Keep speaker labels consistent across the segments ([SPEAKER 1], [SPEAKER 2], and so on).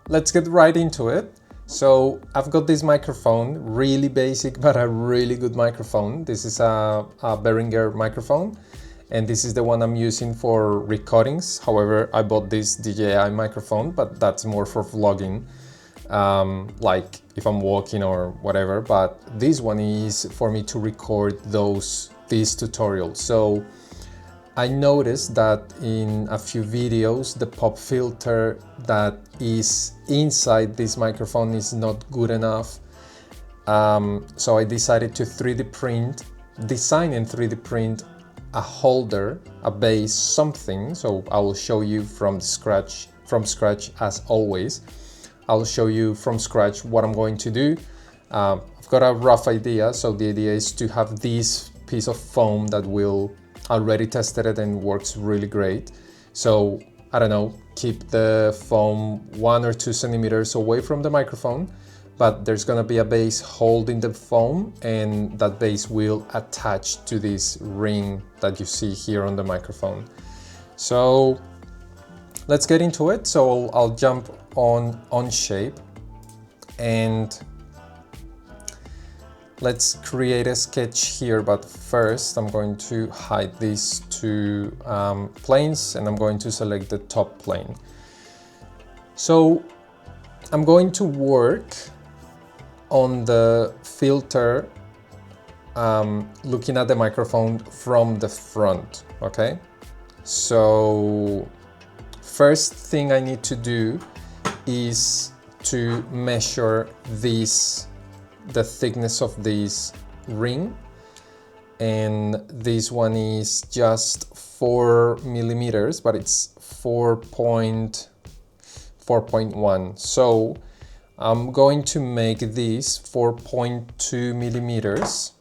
[SPEAKER 1] let's get right into it. So I've got this microphone, really basic, but a really good microphone. This is a Behringer microphone, and this is the one I'm using for recordings. However, I bought this DJI microphone, but that's more for vlogging, like if I'm walking or whatever. But this one is for me to record these tutorials. So I noticed that in a few videos, the pop filter that is inside this microphone is not good enough. So I decided to design and 3D print a holder, a base, something. So I will show you from scratch as always. I'll show you from scratch what I'm going to do. I've got a rough idea. So the idea is to have this piece of foam that will already tested it and works really great. So I don't know, keep the foam 1 or 2 centimeters away from the microphone, but there's gonna be a base holding the foam, and that base will attach to this ring that you see here on the microphone. So let's get into it. So I'll jump on Onshape and let's create a sketch here, but first I'm going to hide these two planes, and I'm going to select the top plane. So I'm going to work on the filter looking at the microphone from the front, okay? So first thing I need to do is to measure the thickness of this ring, and this one is just 4 millimeters, but it's 4.1. So I'm going to make this 4.2 millimeters.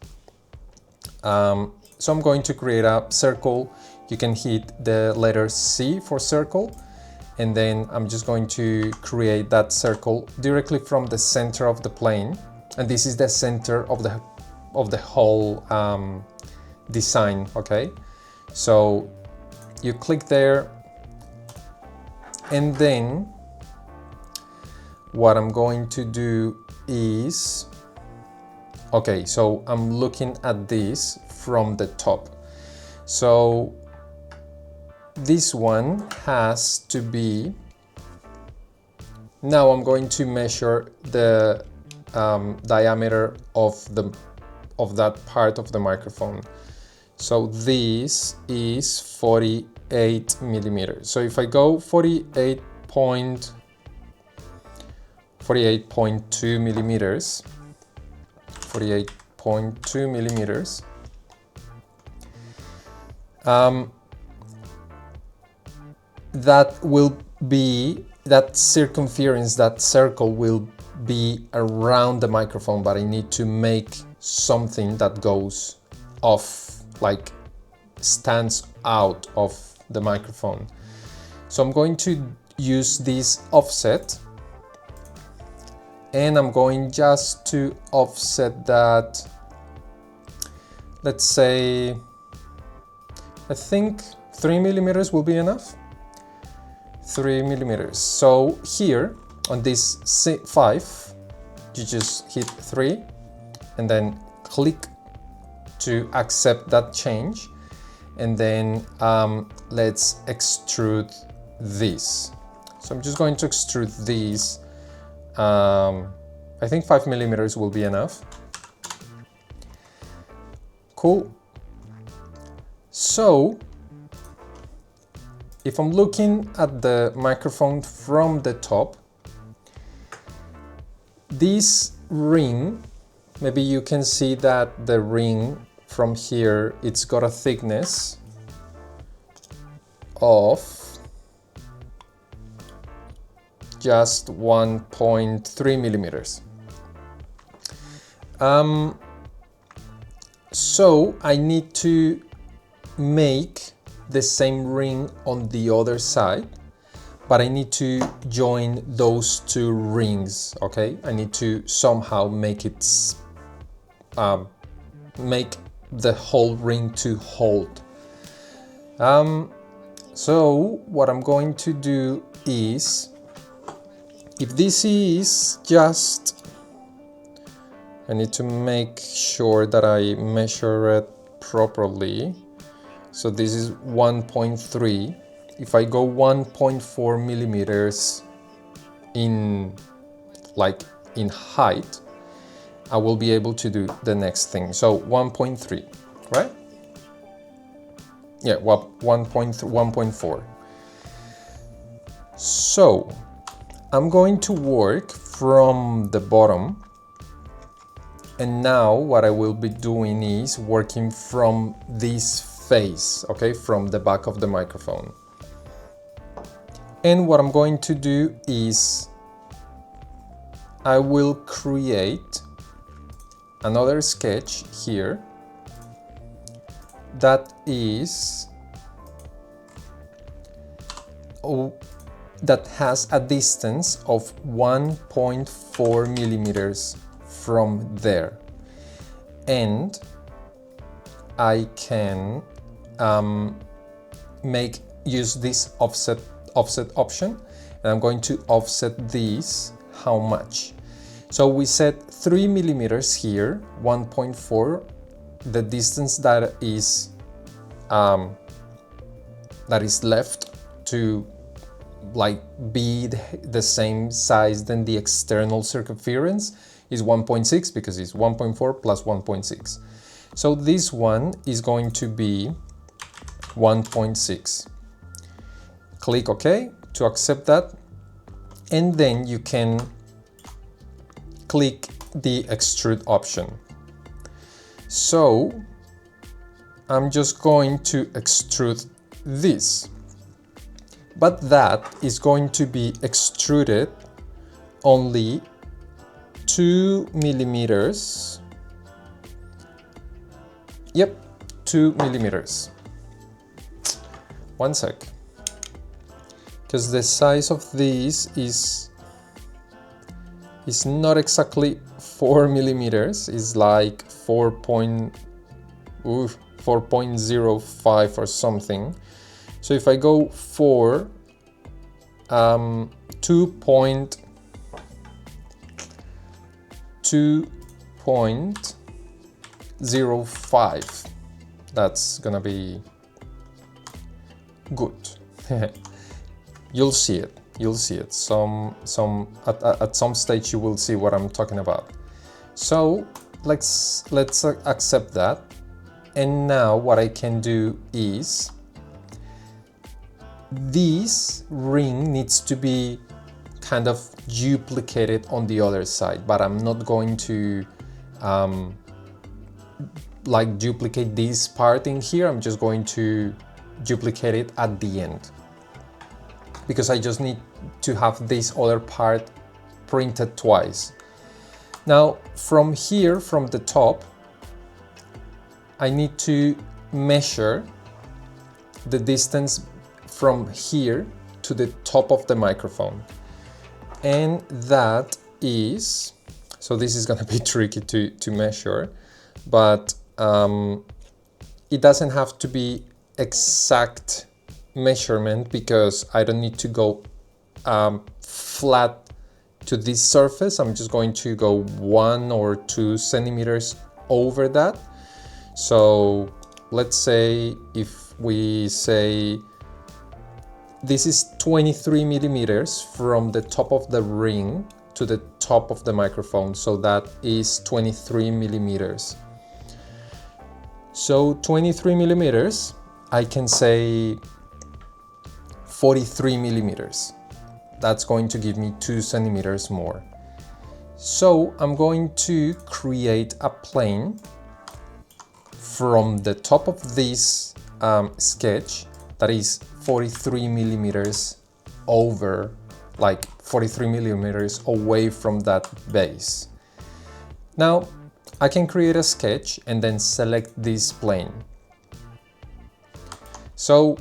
[SPEAKER 1] So I'm going to create a circle. You can hit the letter C for circle, and then I'm just going to create that circle directly from the center of the plane. And this is the center of the whole design, okay? So you click there, and then what I'm going to do is, okay, so I'm looking at this from the top. So this one has to be, now I'm going to measure the diameter of that part of the microphone. So this is 48 millimeters. So if I go 48.2 millimeters, that will be, that circumference, that circle will be around the microphone, but I need to make something that goes off, like stands out of the microphone. So I'm going to use this offset, and I'm going just to offset that, let's say, I think 3 millimeters will be enough. 3 millimeters. So here on this 5, you just hit 3 and then click to accept that change, and then let's extrude this. So I'm just going to extrude these. I think 5 millimeters will be enough. Cool. So if I'm looking at the microphone from the top, this ring, maybe you can see that the ring from here, it's got a thickness of just 1.3 millimeters. So I need to make the same ring on the other side, but I need to join those two rings, okay? I need to somehow make it, make the whole ring to hold. So what I'm going to do is if this is just, I need to make sure that I measure it properly. So this is 1.3. If I go 1.4 millimeters in height, I will be able to do the next thing. So 1.3, right? Yeah, well, 1.4. So I'm going to work from the bottom, and now what I will be doing is working from this face, okay, from the back of the microphone. And what I'm going to do is I will create another sketch here that is that has a distance of 1.4 millimeters from there, and I can use this offset option, and I'm going to offset this how much. So we set 3 millimeters here, 1.4, the distance that is left to be the same size than the external circumference is 1.6, because it's 1.4 plus 1.6. So this one is going to be 1.6. Click OK to accept that, and then you can click the extrude option. So I'm just going to extrude this, but that is going to be extruded only 2 millimeters. Yep, 2 millimeters. One sec. Because the size of this is not exactly 4 millimeters, it's like 4.05 or something. So if I go for 2.05, that's gonna be good. You'll see it. You'll see it. At some stage you will see what I'm talking about. So let's accept that. And now what I can do is this ring needs to be kind of duplicated on the other side, but I'm not going to duplicate this part in here. I'm just going to duplicate it at the end, because I just need to have this other part printed twice. Now from here, from the top, I need to measure the distance from here to the top of the microphone, and that is, so this is going to be tricky to measure, but it doesn't have to be exact measurement, because I don't need to go flat to this surface. I'm just going to go 1 or 2 centimeters over that. So let's say, if we say this is 23 millimeters from the top of the ring to the top of the microphone, so that is 23 millimeters. So 23 millimeters, I can say 43 millimeters. That's going to give me 2 centimeters more. So I'm going to create a plane from the top of this sketch that is 43 millimeters over, 43 millimeters away from that base. Now I can create a sketch and then select this plane. So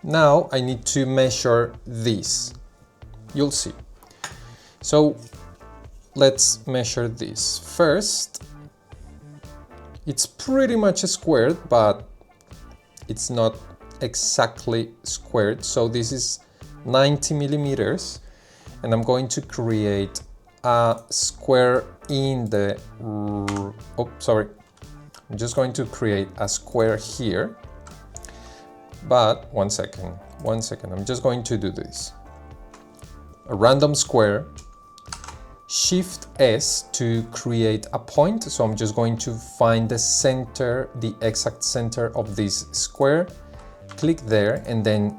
[SPEAKER 1] now I need to measure this. You'll see. So let's measure this. First, it's pretty much squared, but it's not exactly squared. So this is 90 millimeters. and I'm going to create a square in the, I'm just going to create a square here, but one second, I'm just going to do this. A random square, Shift S to create a point, so I'm just going to find the center, the exact center of this square, click there, and then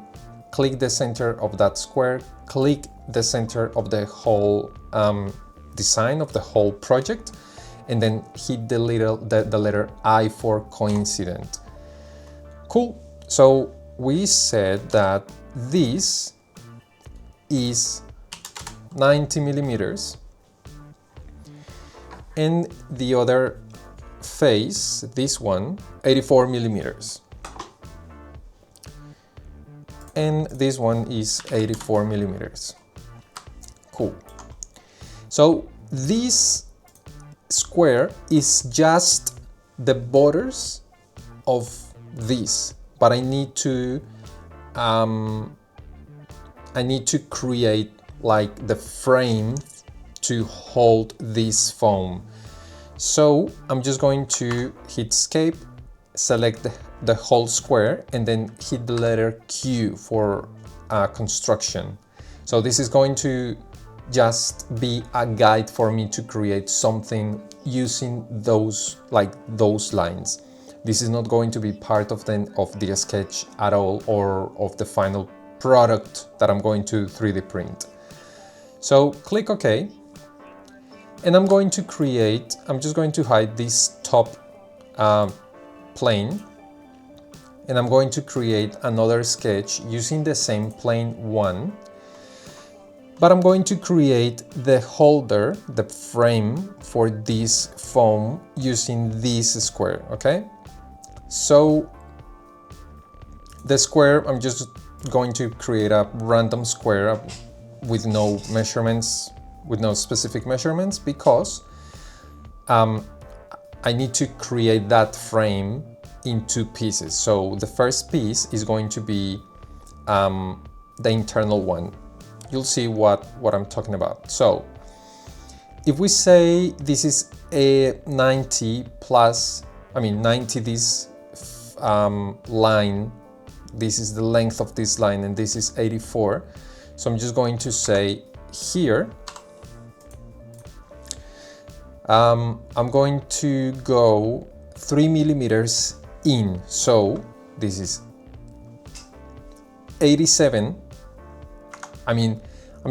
[SPEAKER 1] click the center of that square, click the center of the whole design of the whole project, and then hit the letter I for coincident. Cool. So we said that this is 90 millimeters and the other face, this one, 84 millimeters. And this one is 84 millimeters. Cool. So this square is just the borders of this, but I need to create like the frame to hold this foam. So I'm just going to hit escape, select the whole square, and then hit the letter Q for construction. So this is going to just be a guide for me to create something using those lines. This is not going to be part of the sketch at all, or of the final product that I'm going to 3D print. So click OK, and I'm just going to hide this top plane, and I'm going to create another sketch using the same plane one, but I'm going to create the holder, the frame for this foam using this square, okay? So the square, I'm just going to create a random square with no measurements, with no specific measurements, because I need to create that frame in two pieces. So the first piece is going to be the internal one. You'll see what I'm talking about. So if we say this is a 90 plus, 90 this line, this is the length of this line, and this is 84. So I'm just going to say here, I'm going to go 3 millimeters in. So this is 87. I'm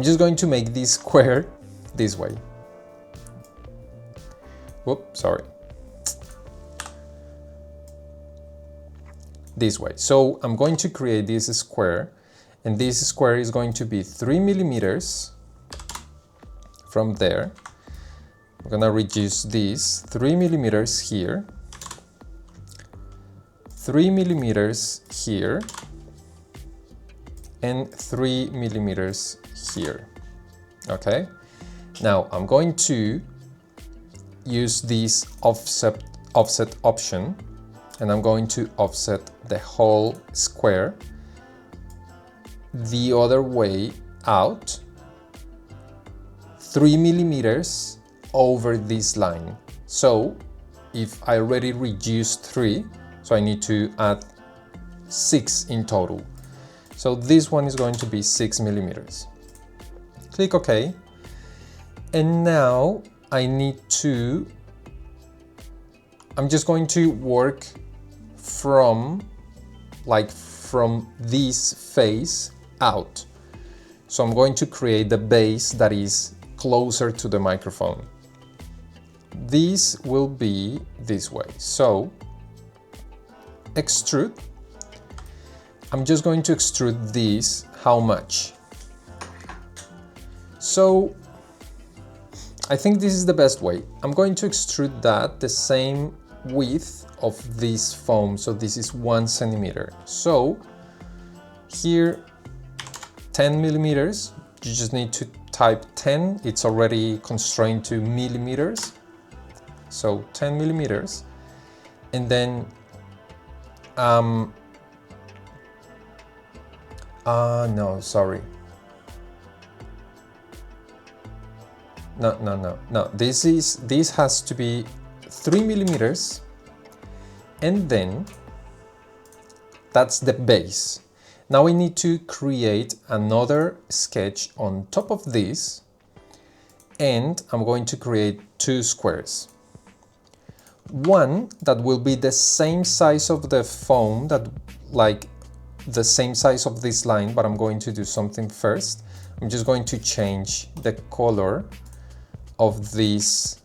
[SPEAKER 1] just going to make this square this way. Whoop, sorry. This way. So I'm going to create this square, and this square is going to be 3 millimeters from there. I'm gonna reduce this 3 millimeters here, 3 millimeters here, and 3 millimeters here. Okay, now I'm going to use this offset option, and I'm going to offset the whole square the other way out 3 millimeters over this line. So if I already reduced 3, so I need to add 6 in total. So this one is going to be 6 millimeters. Click OK. And now I'm just going to work from this face out. So I'm going to create the base that is closer to the microphone. This will be this way. So extrude. I'm just going to extrude this, how much? So I think this is the best way. I'm going to extrude that the same width of this foam. So this is 1 centimeter. So here, 10 millimeters, you just need to type 10. It's already constrained to millimeters. So 10 millimeters. And then, no, sorry. no. This has to be 3 millimeters, and then that's the base. Now we need to create another sketch on top of this, and I'm going to create two squares. One that will be the same size of the foam, that like the same size of this line, but I'm going to do something first. I'm just going to change the color of this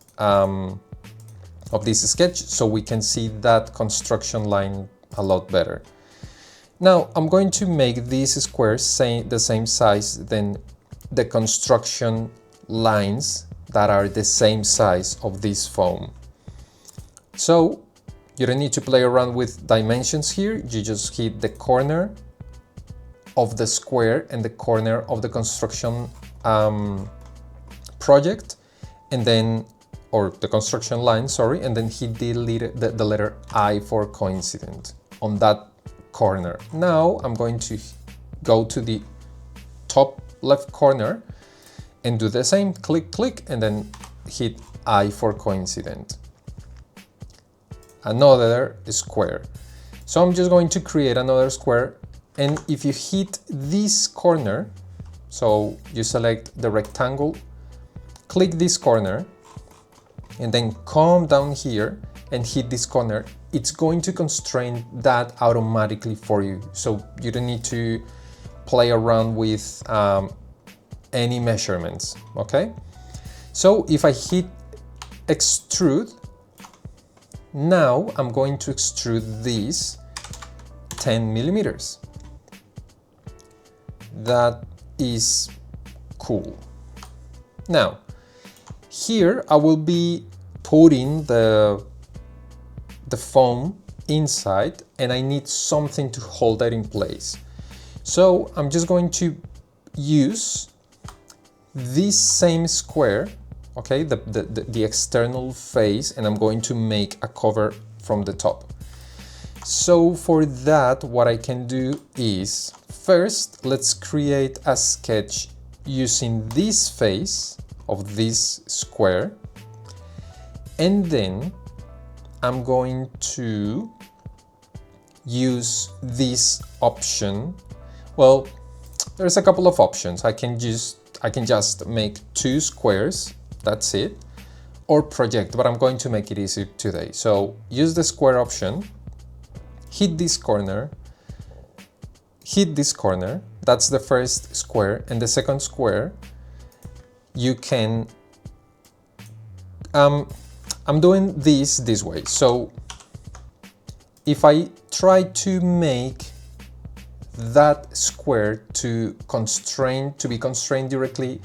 [SPEAKER 1] sketch so we can see that construction line a lot better. Now I'm going to make these squares the same size than the construction lines that are the same size of this foam. So you don't need to play around with dimensions here, you just hit the corner of the square and the corner of the construction project, and then, or the construction line, sorry, and then hit the letter I for coincident on that corner. Now I'm going to go to the top left corner and do the same, click, and then hit I for coincident. Another square. So I'm just going to create another square, and if you hit this corner, so you select the rectangle, click this corner, and then come down here and hit this corner, it's going to constrain that automatically for you. So you don't need to play around with any measurements, okay? So if I hit extrude, now I'm going to extrude this 10 millimeters. That is cool. Now, here I will be putting the foam inside, and I need something to hold that in place. So I'm just going to use this same square, okay, the external face, and I'm going to make a cover from the top. So for that, what I can do is, first, let's create a sketch using this face of this square, and then I'm going to use this option. Well, there's a couple of options. I can just make two squares, that's it, or project, but I'm going to make it easy today. So use the square option, hit this corner, hit this corner, that's the first square, and the second square, you can, I'm doing this way. So if I try to make that square to be constrained directly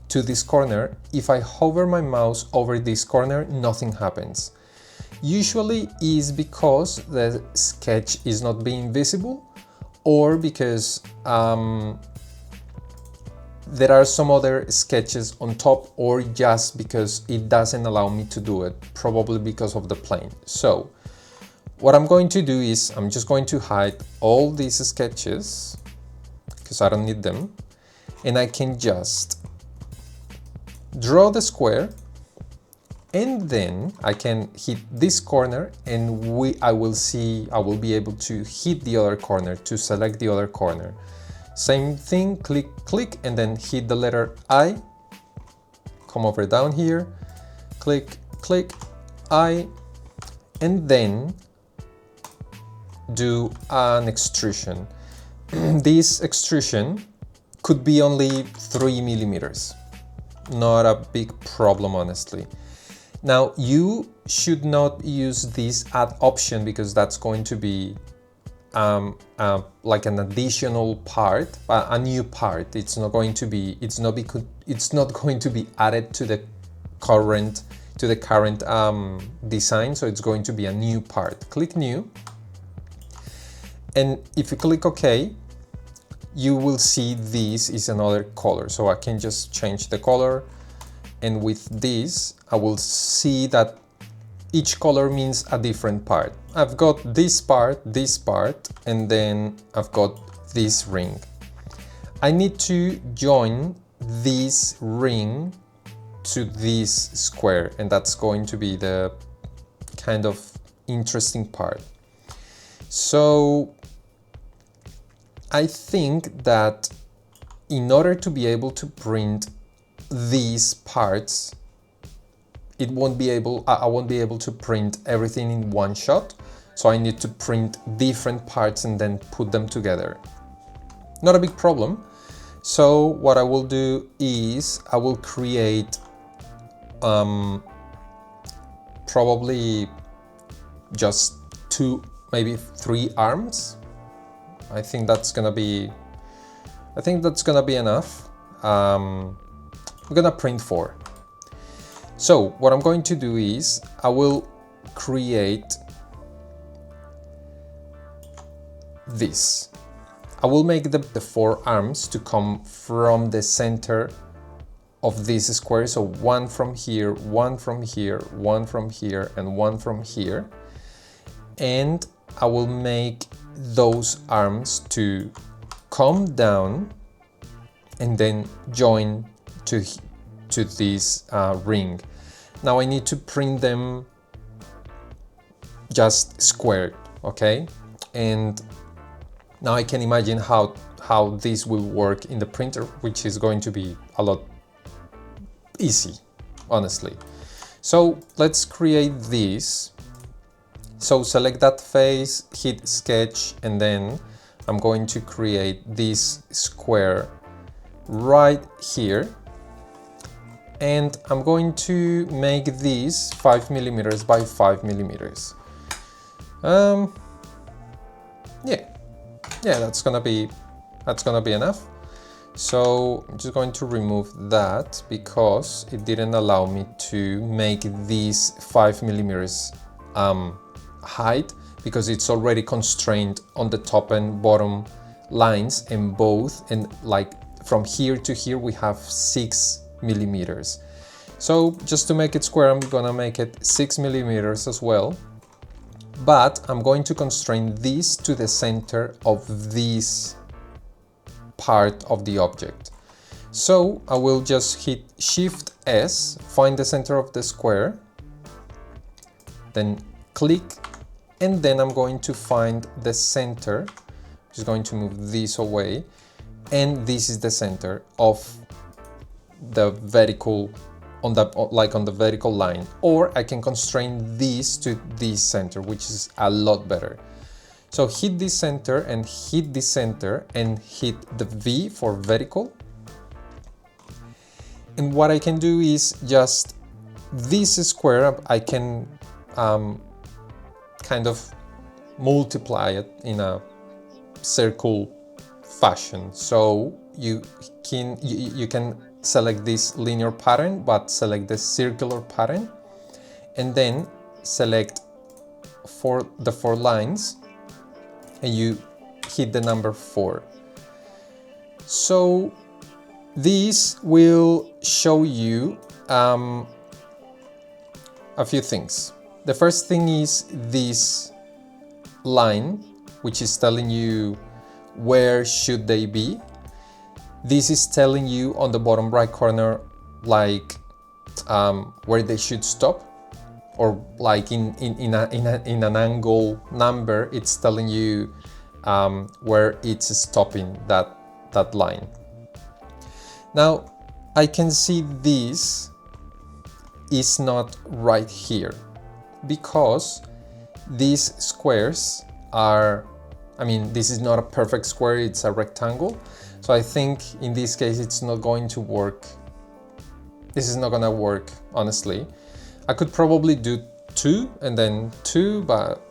[SPEAKER 1] to this corner, if I hover my mouse over this corner, nothing happens. Usually is because the sketch is not being visible, or because there are some other sketches on top, or just because it doesn't allow me to do it, probably because of the plane. So what I'm going to do is I'm just going to hide all these sketches because I don't need them, and I can just draw the square, and then I can hit this corner, and I will be able to hit the other corner to select the other corner. Same thing, click, and then hit the letter I, come over down here, click, I, and then do an extrusion. This extrusion could be only 3 millimeters. Not a big problem, honestly. Now, you should not use this add option because that's going to be like an additional part, a new part. It's not going to be added to the current design, so it's going to be a new part. Click new, and if you click OK, you will see this is another color. So I can just change the color, and with this I will see that each color means a different part. I've got this part, and then I've got this ring. I need to join this ring to this square, and that's going to be the kind of interesting part. So I think that in order to be able to print these parts, I won't be able to print everything in one shot. So I need to print different parts and then put them together. Not a big problem. So what I will do is I will create probably just 2, maybe 3 arms. I think that's gonna be enough. I'm gonna print 4. So what I'm going to do is I will create this. I will make the 4 arms to come from the center of this square. So one from here, one from here, one from here, and one from here. And I will make those arms to come down and then join to this ring. Now I need to print them just squared, okay? And now I can imagine how this will work in the printer, which is going to be a lot easy, honestly. So let's create this. So select that face, hit sketch, and then I'm going to create this square right here. And I'm going to make this 5 millimeters by 5 millimeters. Yeah, that's gonna be enough. So I'm just going to remove that because it didn't allow me to make this 5 millimeters height, because it's already constrained on the top and bottom lines, and both, and like from here to here we have 6 millimeters. So just to make it square, I'm gonna make it 6 millimeters as well. But I'm going to constrain this to the center of this part of the object. So I will just hit Shift S, find the center of the square, then click, and then I'm going to find the center. I'm just going to move this away, and this is the center of the vertical, on the vertical line, or I can constrain this to this center, which is a lot better. So hit this center and hit this center and hit the V for vertical. And what I can do is just this square, I can kind of multiply it in a circle fashion. So you can select this linear pattern, but select the circular pattern, and then select the 4 lines, and you hit the number 4. So this will show you a few things. The first thing is this line, which is telling you where should they be. This is telling you on the bottom right corner, like where they should stop, or like in an angle number, it's telling you where it's stopping that line. Now I can see this is not right here, because these squares are, I mean, this is not a perfect square, it's a rectangle. So I think in this case it's not going to work. This is not gonna work, honestly. I could probably do 2 and then 2, but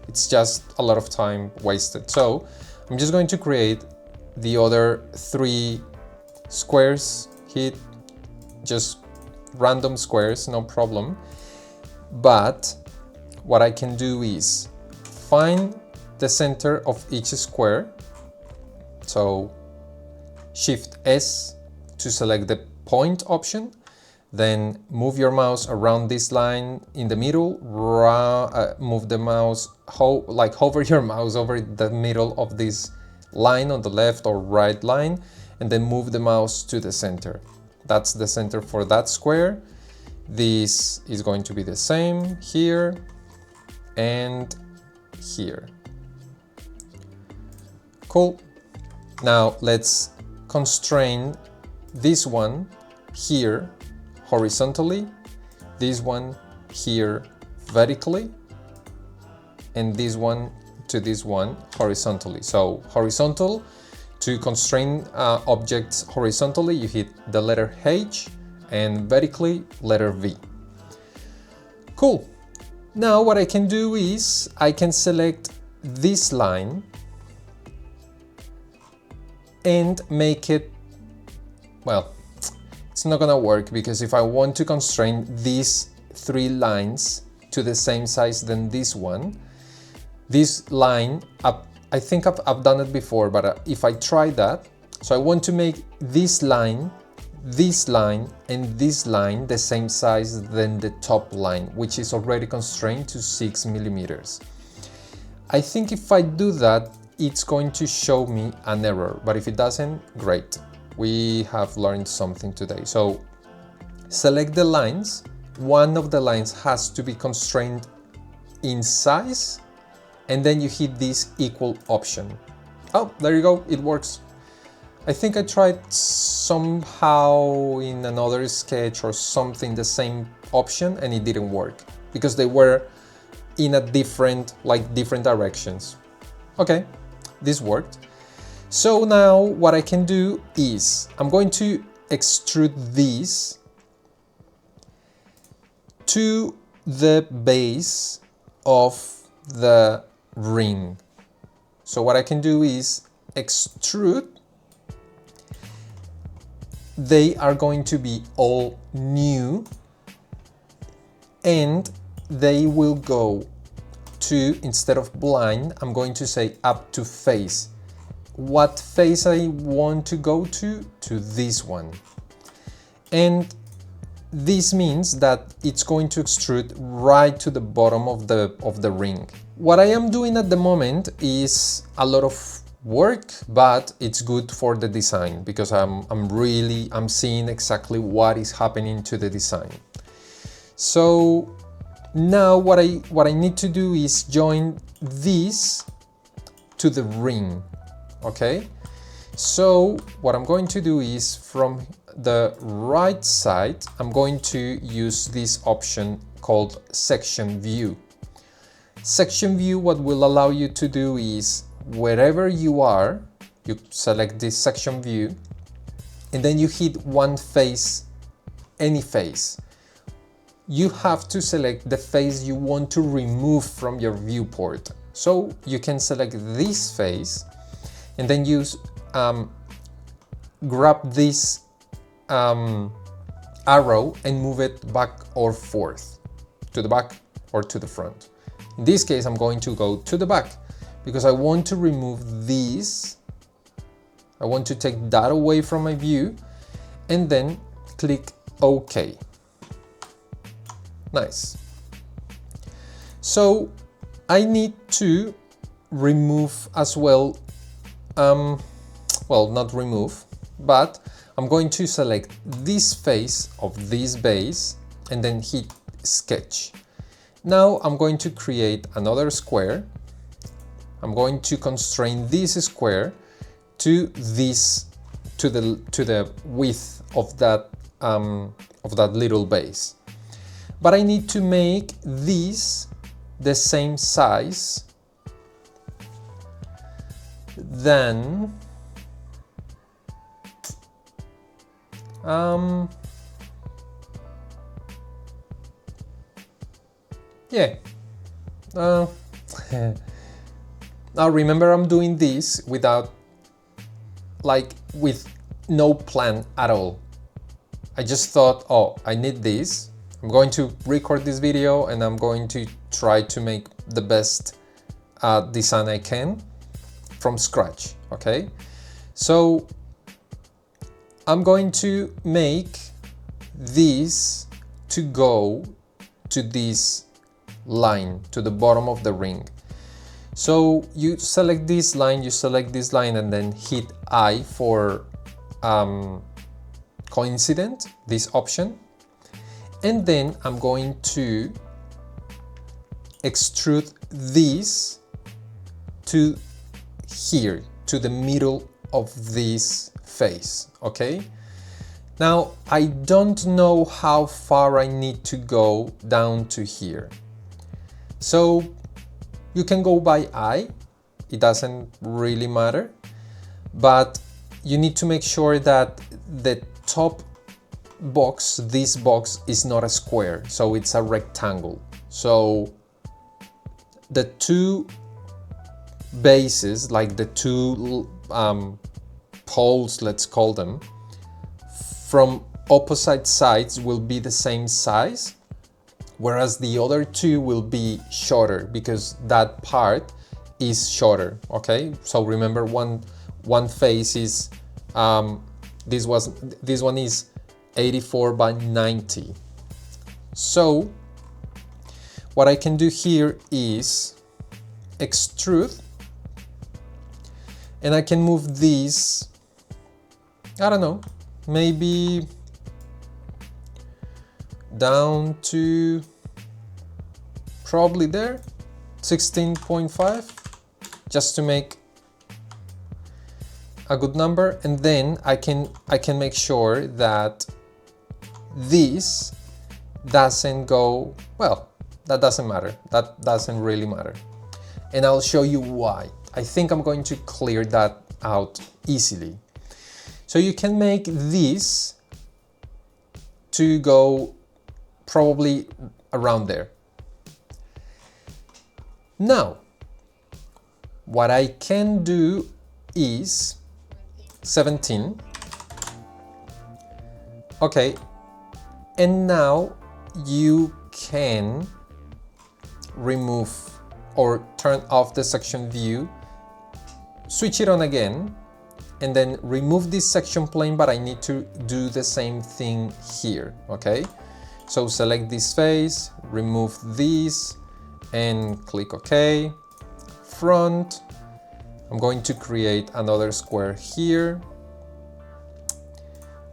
[SPEAKER 1] it's just a lot of time wasted. So I'm just going to create the other 3 squares, hit just random squares, no problem. But what I can do is find the center of each square. So Shift S to select the point option, then move your mouse around this line in the middle, move the mouse, hover your mouse over the middle of this line on the left or right line, and then move the mouse to the center. That's the center for that square. This is going to be the same here and here. Cool. Now let's constrain this one here horizontally, this one here vertically, and this one to this one horizontally. So horizontal, to constrain objects horizontally, you hit the letter H, and vertically letter V. Cool. Now what I can do is I can select this line and make it, well, it's not gonna work, because if I want to constrain these three lines to the same size than this one, this line, I think I've done it before, but if I try that, so I want to make this line, and this line the same size than the top line, which is already constrained to 6 millimeters. I think if I do that, it's going to show me an error, but if it doesn't, great. We have learned something today. So select the lines. One of the lines has to be constrained in size, and then you hit this equal option. Oh, there you go, it works. I think I tried somehow in another sketch or something the same option and it didn't work because they were in a different directions. Okay, this worked. So now what I can do is I'm going to extrude this to the base of the ring. So what I can do is extrude. They are going to be all new and they will go to, instead of blind, I'm going to say up to face. What face I want to go to this one. And this means that it's going to extrude right to the bottom of the ring. What I am doing at the moment is a lot of work, but it's good for the design because I'm seeing exactly what is happening to the design. So now what I need to do is join this to the ring. Okay, so what I'm going to do is from the right side, I'm going to use this option called section view. Section view, what will allow you to do is wherever you are, you select this section view and then you hit one face, any face. You have to select the face you want to remove from your viewport. So you can select this face and then use grab this arrow and move it back or forth, to the back or to the front. In this case, I'm going to go to the back because I want to remove these. I want to take that away from my view and then click OK. Nice. So I need to remove as well, well, not remove, but I'm going to select this face of this base and then hit sketch. Now I'm going to create another square. I'm going to constrain this square to this, to the width of that little base. But I need to make this the same size. Then yeah. Now remember, I'm doing this without, with no plan at all. I just thought, oh, I need this. I'm going to record this video and I'm going to try to make the best design I can from scratch, okay? So I'm going to make this to go to this line, to the bottom of the ring. So you select this line, and then hit I for coincident, this option, and then I'm going to extrude this to here, to the middle of this face, okay? Now, I don't know how far I need to go down to here. So you can go by eye, it doesn't really matter, but you need to make sure that the top box, this box, is not a square, so it's a rectangle. So the two bases, like the two poles, let's call them, from opposite sides will be the same size, whereas the other two will be shorter because that part is shorter, okay? So remember, one face is this one is 84 by 90. So what I can do here is extrude, and I can move these, I don't know, maybe down to probably there, 16.5, just to make a good number. And then I can make sure that this doesn't go, well, that doesn't matter, that doesn't really matter, and I'll show you why. I think I'm going to clear that out easily. So you can make this to go probably around there. Now, what I can do is 17. Okay, and now you can remove or turn off the section view, switch it on again, and then remove this section plane, but I need to do the same thing here, okay? So select this face, remove this, and click OK. Front, I'm going to create another square here,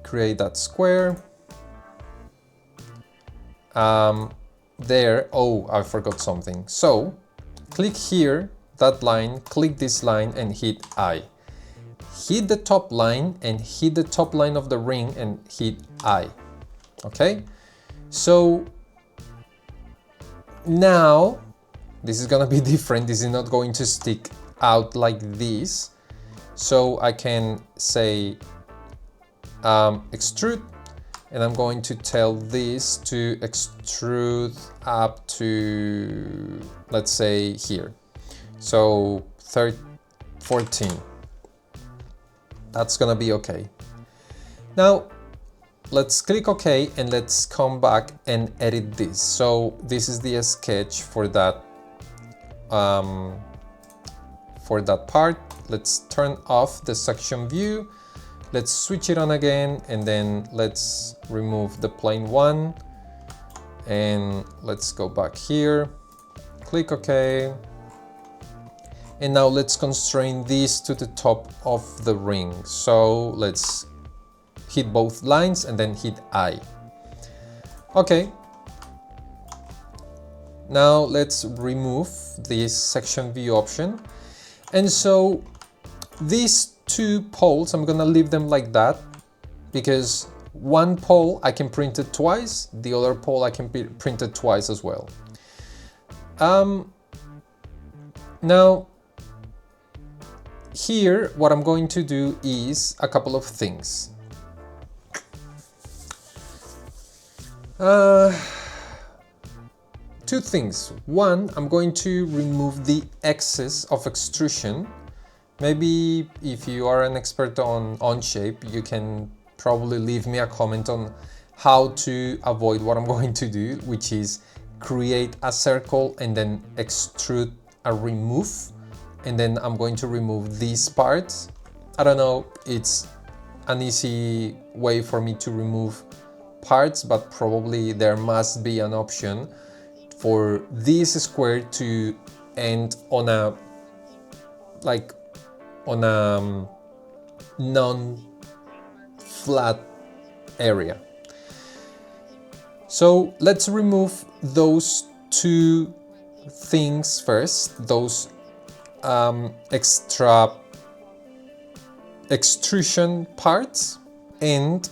[SPEAKER 1] create that square. There, oh, I forgot something. So click here, that line, click this line and hit I. Hit the top line and hit the top line of the ring and hit I. Okay, so now this is gonna be different. This is not going to stick out like this. So I can say extrude, and I'm going to tell this to extrude up to, let's say here. So 14. That's gonna be okay. Now let's click OK and let's come back and edit this. So this is the sketch for that part. Let's turn off the section view. Let's switch it on again, and then let's remove the plane one, and let's go back here, click OK. And now let's constrain this to the top of the ring. So let's hit both lines and then hit I. Okay. Now let's remove this section view option. And so these two poles, I'm gonna leave them like that, because one pole I can print it twice, the other pole I can print it twice as well. Now here what I'm going to do is a couple of things. Two things. One, I'm going to remove the excess of extrusion. Maybe if you are an expert on Onshape, you can probably leave me a comment on how to avoid what I'm going to do, which is create a circle and then extrude a remove, and then I'm going to remove these parts. I don't know, it's an easy way for me to remove parts, but probably there must be an option for this square to end on a non-flat area. So let's remove those two things first, those extra extrusion parts. And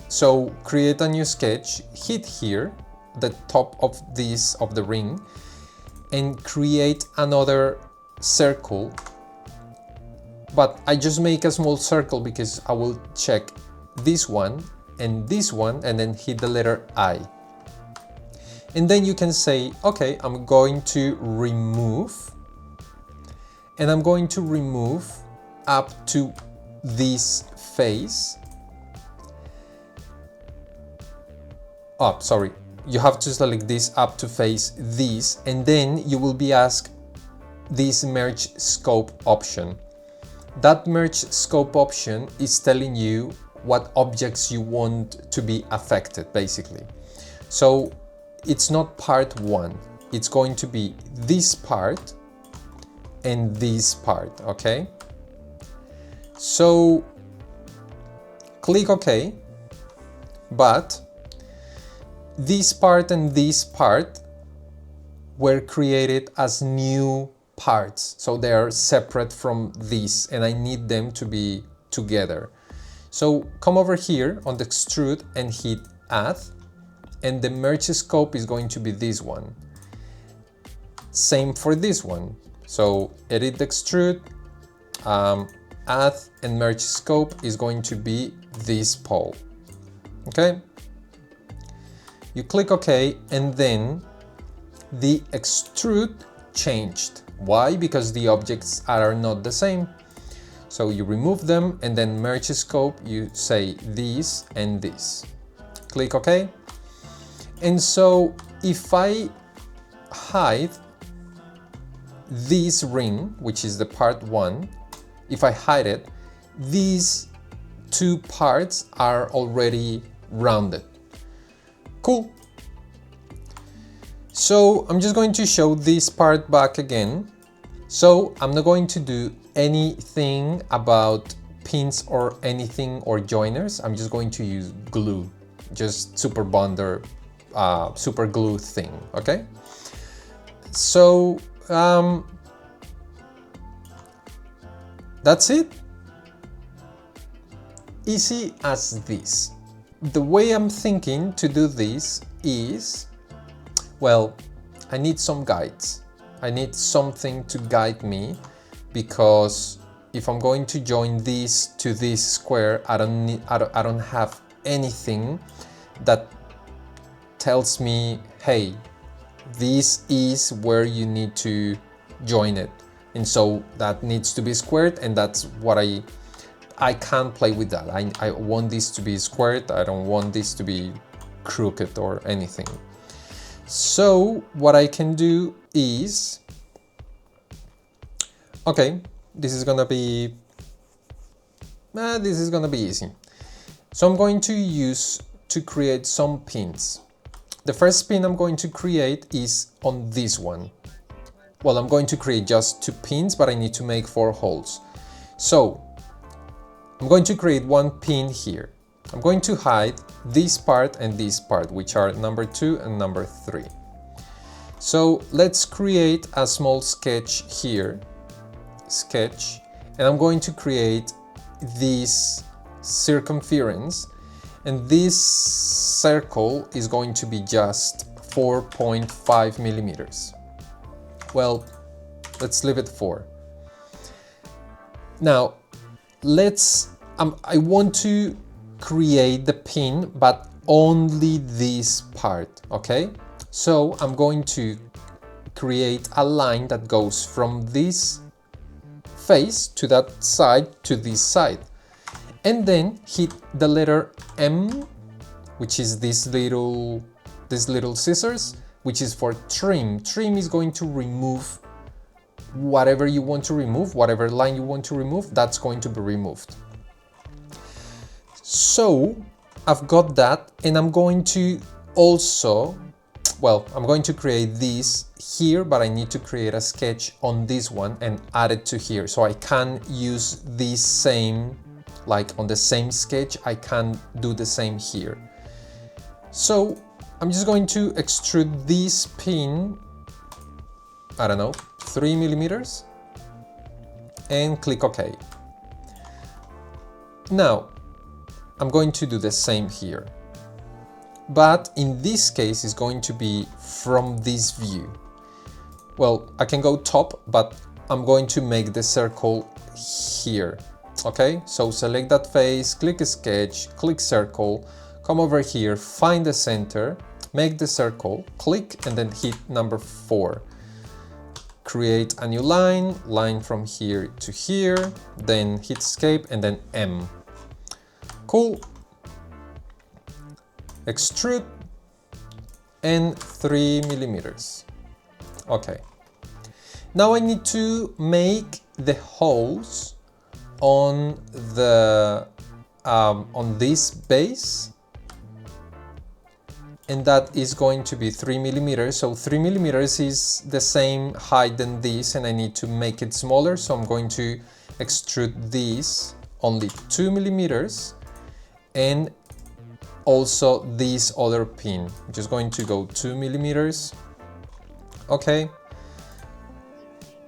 [SPEAKER 1] so create a new sketch, hit here, the top of this, of the ring, and create another circle. But I just make a small circle because I will check this one, and then hit the letter I. And then you can say, okay, I'm going to remove, and I'm going to remove up to this face. Oh, sorry, you have to select this up to face this, and then you will be asked this merge scope option. That merge scope option is telling you what objects you want to be affected, basically. So it's not part one, it's going to be this part and this part, okay? So click OK, but this part and this part were created as new parts, so they are separate from this, and I need them to be together. So come over here on the extrude and hit add, and the merge scope is going to be this one. Same for this one. So edit the extrude, add, and merge scope is going to be this pole. Okay? You click OK, and then the extrude changed. Why? Because the objects are not the same. So you remove them, and then merge scope, you say this and this. Click OK. And so if I hide this ring, which is the part one, if I hide it, these two parts are already rounded. Cool. So I'm just going to show this part back again. So I'm not going to do anything about pins or anything or joiners. I'm just going to use glue, just super bonder, super glue thing, okay? So that's it. Easy as this. The way I'm thinking to do this is, well, I need some guides. I need something to guide me, because if I'm going to join this to this square, I don't have anything that tells me, hey, this is where you need to join it. And so that needs to be squared, and that's what I can't play with that. I want this to be squared. I don't want this to be crooked or anything. So what I can do is, okay, this is gonna be easy. So I'm going to use to create some pins. The first pin I'm going to create is on this one. Well, I'm going to create just 2 pins, but I need to make 4 holes. So I'm going to create one pin here. I'm going to hide this part and this part, which are number 2 and number 3. So let's create a small sketch here. Sketch, and I'm going to create this circumference, and this circle is going to be just 4.5 millimeters. Well, let's leave it 4. Now let's I want to create the pin, but only this part, okay? So I'm going to create a line that goes from this face to that side to this side, and then hit the letter M, which is this little scissors, which is for trim. Trim is going to remove whatever you want to remove, whatever line you want to remove, that's going to be removed. So I've got that, and I'm going to also, well, I'm going to create this here, but I need to create a sketch on this one and add it to here, so I can use this same like on the same sketch, I can do the same here. So I'm just going to extrude this pin, I don't know, 3 millimeters, and click OK. Now, I'm going to do the same here, but in this case, it's going to be from this view. Well, I can go top, but I'm going to make the circle here. Okay, so select that face, click sketch, click circle, come over here, find the center, make the circle, click, and then hit number 4. Create a new line from here to here, then hit escape and then M. Cool. Extrude and 3 millimeters. Okay. Now I need to make the holes on the on this base, and that is going to be 3 millimeters. So 3 millimeters is the same height than this, and I need to make it smaller. So I'm going to extrude this only 2 millimeters, and also this other pin. I'm just going to go 2 millimeters. Okay.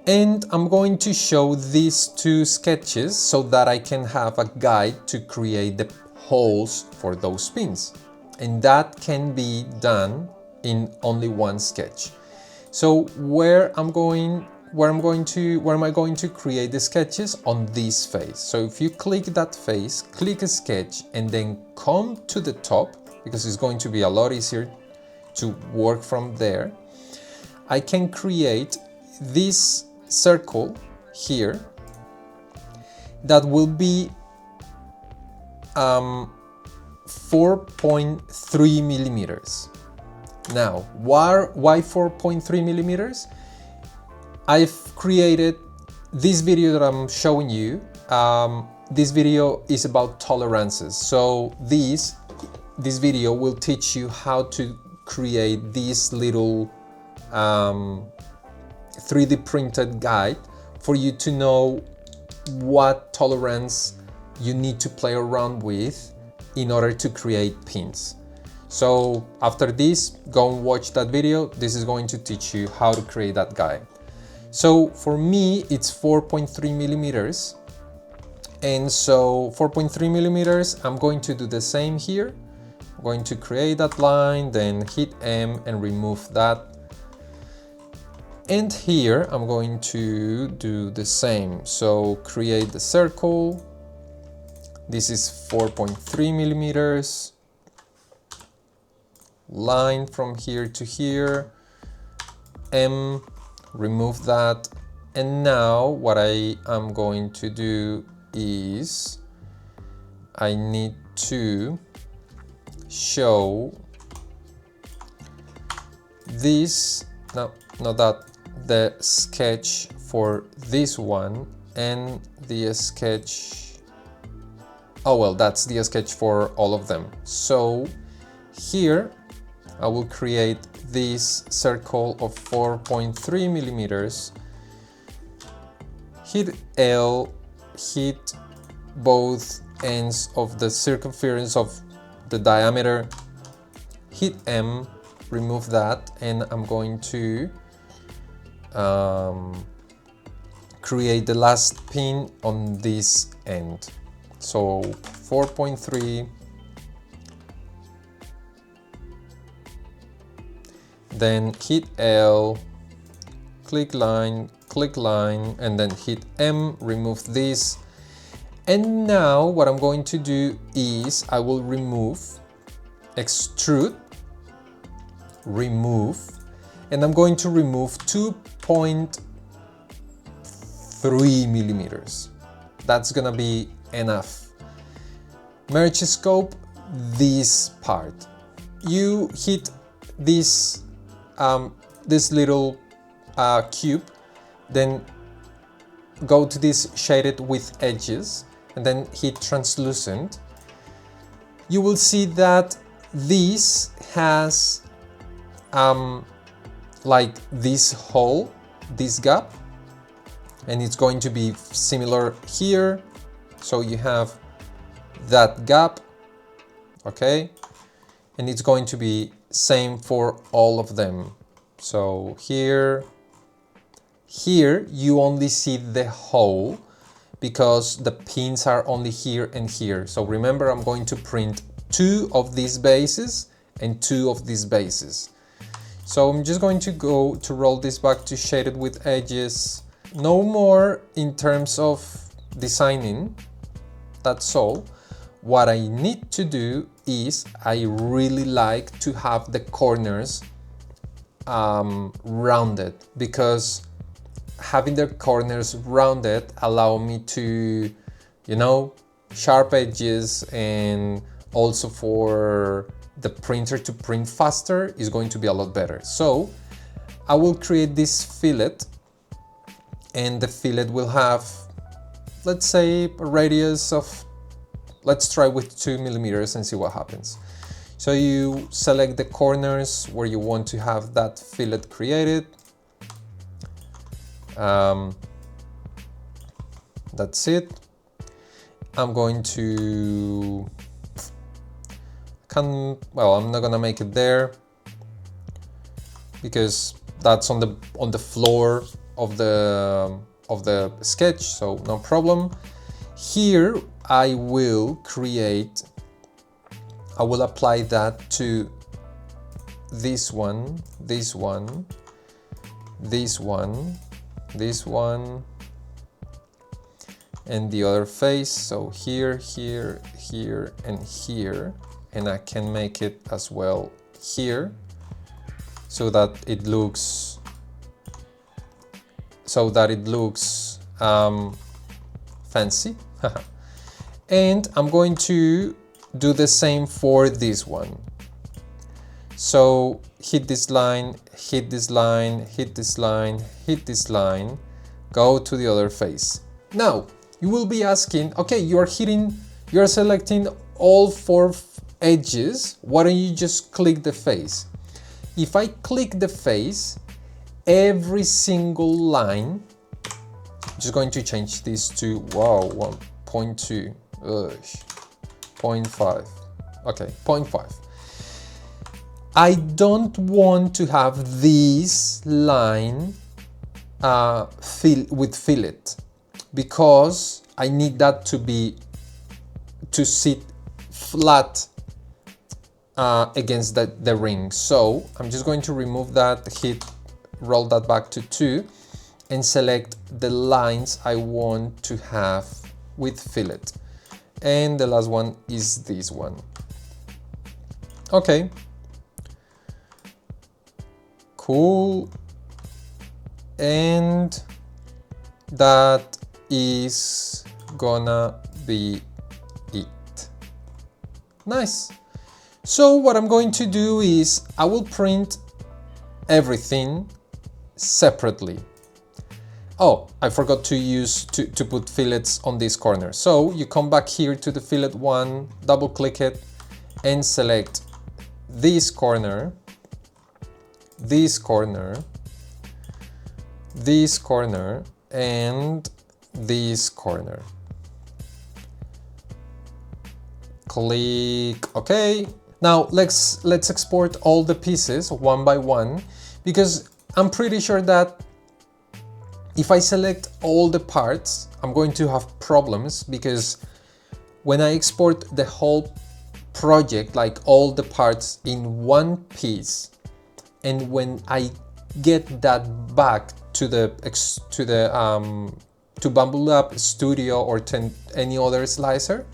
[SPEAKER 1] And I'm going to show these 2 sketches so that I can have a guide to create the holes for those pins. And that can be done in only one sketch. So where am I going to create the sketches? On this face. So if you click that face, click a sketch, and then come to the top, because it's going to be a lot easier to work from there, I can create this circle here that will be 4.3 millimeters. Now, why 4.3 millimeters? I've created this video that I'm showing you. This video is about tolerances. So this video will teach you how to create this little 3D printed guide for you to know what tolerance you need to play around with in order to create pins. So after this, go and watch that video. This is going to teach you how to create that guide. So for me, it's 4.3 millimeters. And so 4.3 millimeters, I'm going to do the same here. I'm going to create that line, then hit M and remove that. And here I'm going to do the same. So create the circle. This is 4.3 millimeters. Line from here to here. M, remove that. And now what I am going to do is I need to show this, the sketch for this one and the sketch, oh well, that's the sketch for all of them. So here I will create this circle of 4.3 millimeters, hit L, hit both ends of the circumference of the diameter, hit M, remove that, and I'm going to create the last pin on this end. So 4.3, then hit L, click line, and then hit M, remove this. And now what I'm going to do is I will remove, extrude, remove, and I'm going to remove 2.3 millimeters. That's gonna be enough. Merge scope this part. You hit this this little cube, then go to this shaded with edges, and then hit translucent. You will see that this has like this hole, this gap, and it's going to be similar here. So you have that gap, okay? And it's going to be same for all of them. So here you only see the hole because the pins are only here and here. So remember, I'm going to print 2 of these bases and 2 of these bases. So I'm just going to go to roll this back to shaded with edges. No more in terms of designing, that's all. What I need to do is I really like to have the corners rounded, because having the corners rounded allow me to, you know, sharp edges, and also for the printer to print faster is going to be a lot better. So I will create this fillet, and the fillet will have, let's say, a radius of, let's try with 2 millimeters and see what happens. So you select the corners where you want to have that fillet created. That's it. I'm going to, well, I'm not gonna make it there because that's on the floor of the sketch, so no problem. Here I will apply that to this one, this one, this one, this one, and the other face. So here, here, here, and here. And I can make it as well here, so that it looks fancy. And I'm going to do the same for this one. So hit this line, hit this line, hit this line, hit this line, go to the other face. Now you will be asking, okay, you're selecting all 4 edges, why don't you just click the face? If I click the face, every single line, I'm just going to change this to, wow, 1.2, 0.5, okay, 0.5. I don't want to have this line with fillet, because I need that to sit flat against the ring. So I'm just going to remove that, roll that back to 2, and select the lines I want to have with fillet. And the last one is this one. Okay. Cool. And that is gonna be it. Nice. So what I'm going to do is I will print everything separately. Oh, I forgot to put fillets on this corner. So you come back here to the fillet one, double click it, and select this corner, this corner, this corner, and this corner. Click OK. Now let's export all the pieces one by one, because I'm pretty sure that if I select all the parts, I'm going to have problems, because when I export the whole project, like all the parts in one piece, and when I get that back to BambuLab Studio or to any other slicer,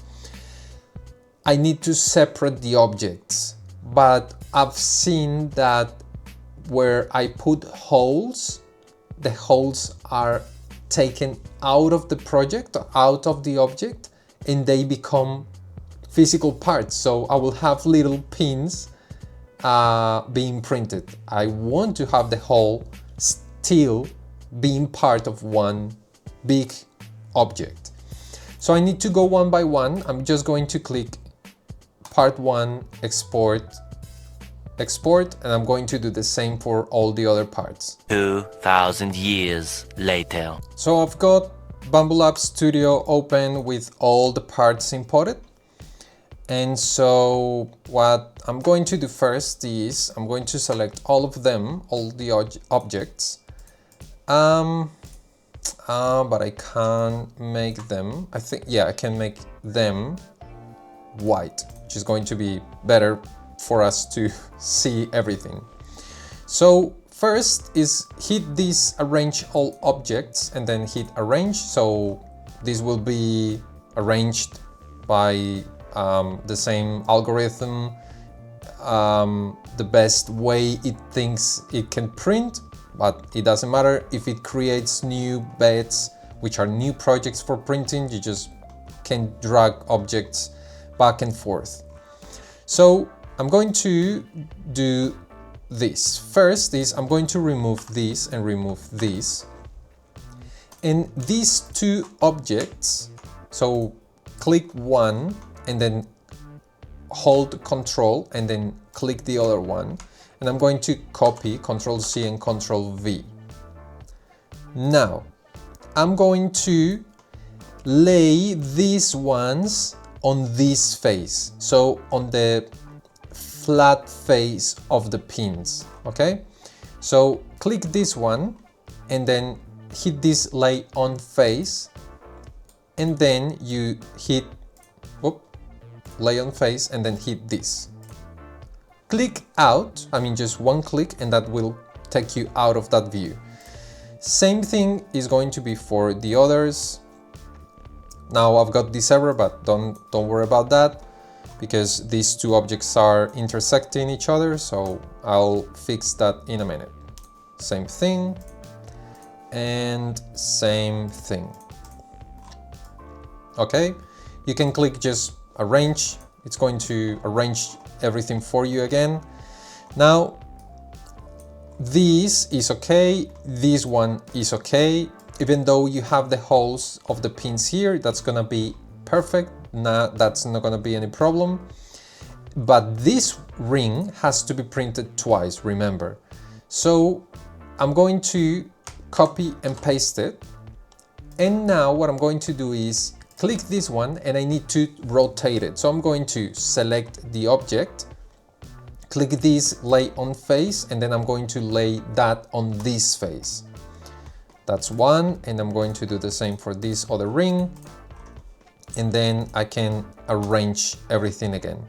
[SPEAKER 1] I need to separate the objects. But I've seen that where I put holes, the holes are taken out of the project, out of the object, and they become physical parts. So I will have little pins being printed. I want to have the whole still being part of one big object. So I need to go one by one. I'm just going to click part 1, export, export, and I'm going to do the same for all the other parts.
[SPEAKER 2] 2,000 years later.
[SPEAKER 1] So I've got BambuLab Studio open with all the parts imported. And so what I'm going to do first is I'm going to select all of them, all the objects. But I can't make them. I think, yeah, I can make them white, which is going to be better for us to see everything. So first is hit this arrange all objects and then hit arrange. So this will be arranged by the same algorithm, the best way it thinks it can print, but it doesn't matter if it creates new beds, which are new projects for printing. You just can drag objects back and forth. So I'm going to do this. First is I'm going to remove this and remove this. And these two objects, so click one and then hold Control and then click the other one. And I'm going to copy Control C and Control V. Now, I'm going to lay these ones on this face, so on the flat face of the pins, okay? So click this one and then hit this lay on face, and then you hit lay on face and then hit this. Click out, I mean just one click, and that will take you out of that view. Same thing is going to be for the others. Now I've got this error, but don't worry about that, because these two objects are intersecting each other, so I'll fix that in a minute. Same thing and same thing. Okay, you can click just arrange, it's going to arrange everything for you again. Now this is okay, this one is okay, even though you have the holes of the pins here, that's gonna be perfect. Nah, that's not gonna be any problem. But this ring has to be printed twice, remember. So I'm going to copy and paste it. And now what I'm going to do is click this one and I need to rotate it. So I'm going to select the object, click this lay on face, and then I'm going to lay that on this face. That's one, and I'm going to do the same for this other ring. And then I can arrange everything again.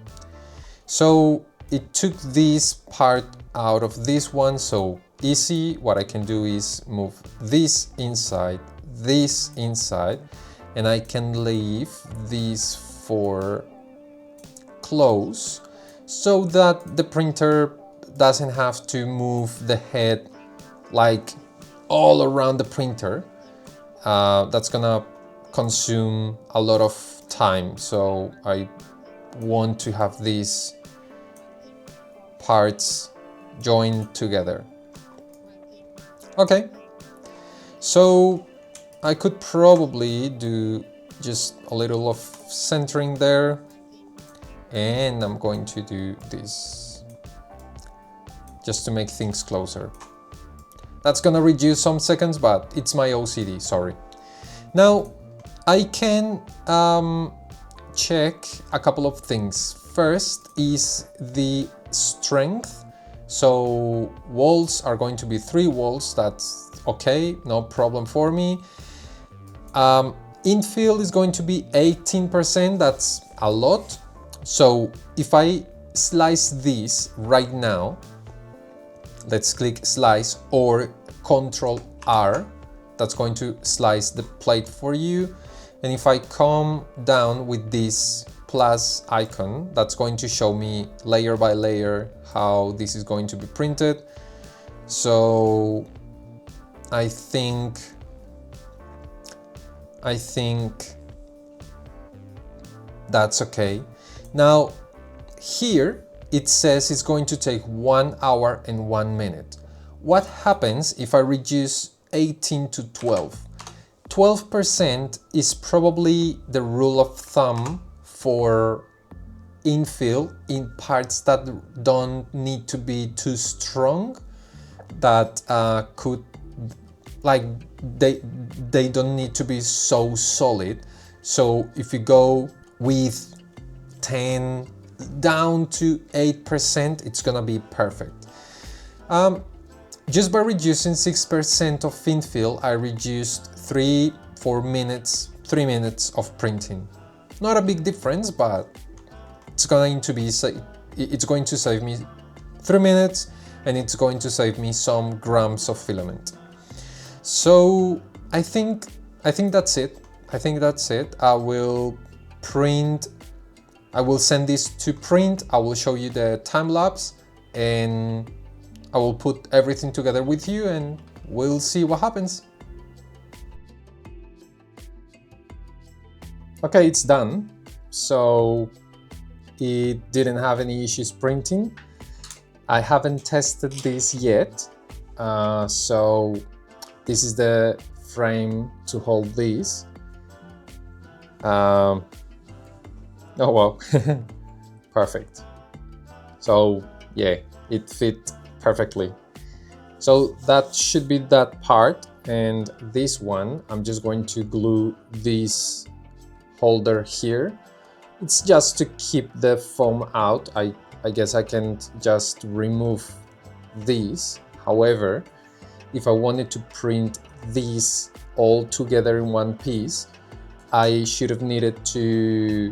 [SPEAKER 1] So it took this part out of this one, so easy. What I can do is move this inside, and I can leave these four close so that the printer doesn't have to move the head like all around the printer. That's gonna consume a lot of time, so I want to have these parts joined together. Okay, so I could probably do just a little of centering there, and I'm going to do this just to make things closer. That's gonna reduce some seconds, but it's my OCD, sorry. Now I can check a couple of things. First is the strength. So walls are going to be 3 walls, that's okay, no problem for me. Infill is going to be 18%, that's a lot. So if I slice this right now, let's click slice or Control R, that's going to slice the plate for you. And if I come down with this plus icon, that's going to show me layer by layer how this is going to be printed. So I think that's okay. Now here it says it's going to take 1 hour and 1 minute. What happens if I reduce 18 to 12? 12% is probably the rule of thumb for infill in parts that don't need to be too strong, that could, like, they don't need to be so solid. So if you go with 10 down to 8%, it's gonna be perfect. Just by reducing 6% of infill, I reduced 3 minutes of printing. Not a big difference, but it's going to save me 3 minutes, and it's going to save me some grams of filament. So I think that's it. I will send this to print. I will show you the time lapse, and I will put everything together with you, and we'll see what happens. Okay, it's done. So it didn't have any issues printing. I haven't tested this yet. So this is the frame to hold this. Oh well, perfect. So yeah, it fit perfectly. So that should be that part, and this one, I'm just going to glue this holder here. It's just to keep the foam out. I guess I can just remove these. However, if I wanted to print these all together in one piece, I should have needed to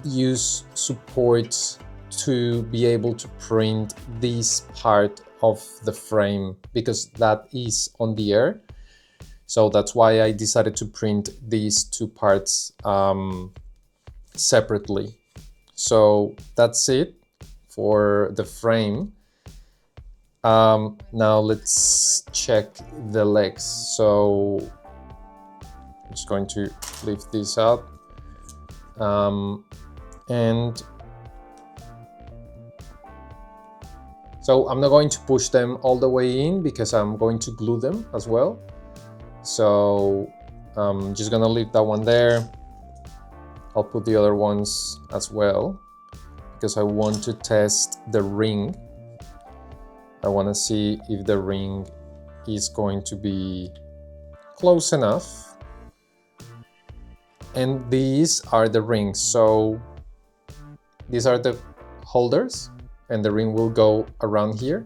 [SPEAKER 1] use supports to be able to print this part of the frame, because that is on the air. So that's why I decided to print these two parts separately. So that's it for the frame. Now let's check the legs. So I'm just going to lift this up, and so I'm not going to push them all the way in because I'm going to glue them as well. So I'm just gonna leave that one there. I'll put the other ones as well because I want to test the ring. I want to see if the ring is going to be close enough. And these are the rings. So these are the holders, and the ring will go around here.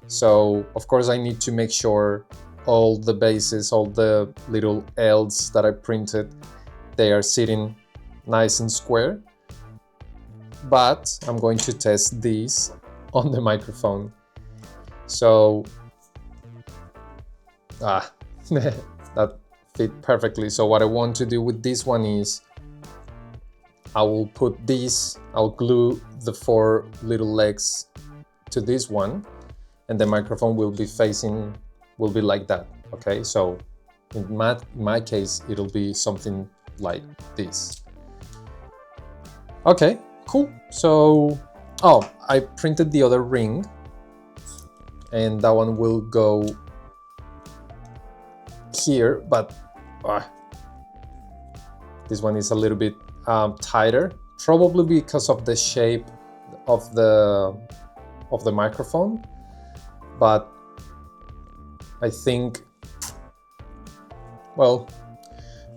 [SPEAKER 1] So of course I need to make sure all the bases, all the little L's that I printed, they are sitting nice and square. But I'm going to test these on the microphone. So that fit perfectly. So what I want to do with this one is I will put this, I'll glue the 4 little legs to this one, and the microphone will be like that. Okay, so in my case it'll be something like this. Okay, cool. So I printed the other ring, and that one will go here, but this one is a little bit tighter, probably because of the shape of the microphone. But I think, well,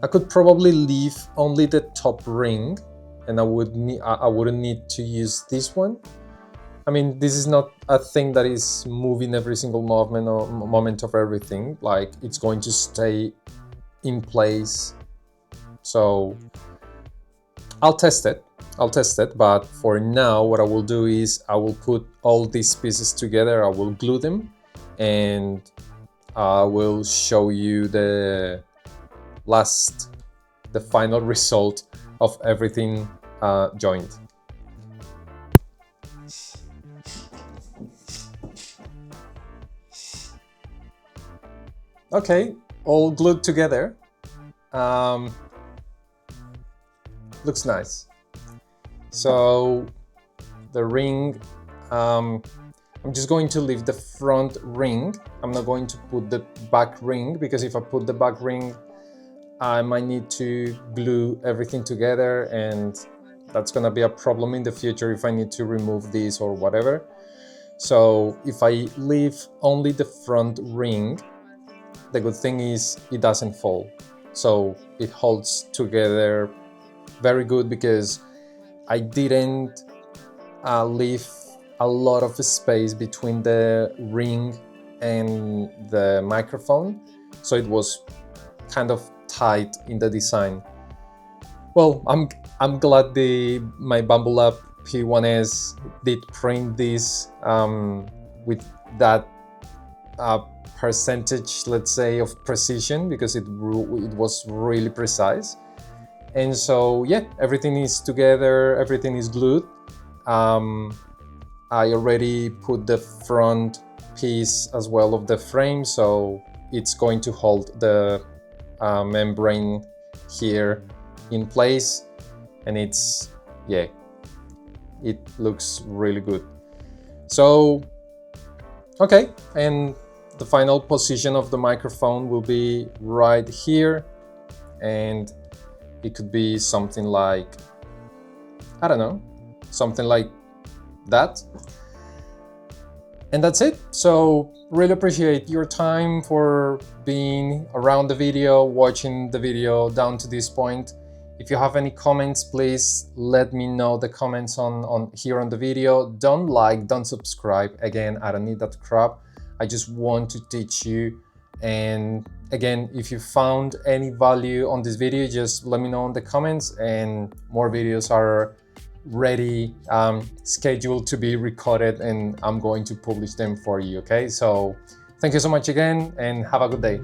[SPEAKER 1] I could probably leave only the top ring, and I wouldn't need to use this one. I mean, this is not a thing that is moving every single movement or moment of everything. Like, it's going to stay in place. So I'll test it, but for now what I will do is I will put all these pieces together, I will glue them, and I will show you the final result of everything joined. Okay, all glued together. Looks nice. So the ring, I'm just going to leave the front ring. I'm not going to put the back ring, because if I put the back ring, I might need to glue everything together, and that's gonna be a problem in the future if I need to remove this or whatever. So if I leave only the front ring, the good thing is it doesn't fall. So it holds together very good, because I didn't leave a lot of space between the ring and the microphone, so it was kind of tight in the design. Well, I'm glad my BambuLab P1S did print this with that percentage, let's say, of precision, because it was really precise. And so yeah, everything is together, everything is glued. I already put the front piece as well of the frame, so it's going to hold the membrane here in place, and it's, yeah, it looks really good. So okay, and the final position of the microphone will be right here, and it could be something like, I don't know, something like that. And that's it. So really appreciate your time for being around the video, watching the video down to this point. If you have any comments, please let me know the comments on here on the video. Don't like, don't subscribe. Again, I don't need that crap. I just want to teach you. And again, if you found any value on this video, just let me know in the comments, and more videos are ready, scheduled to be recorded, and I'm going to publish them for you. Okay, so thank you so much again, and have a good day.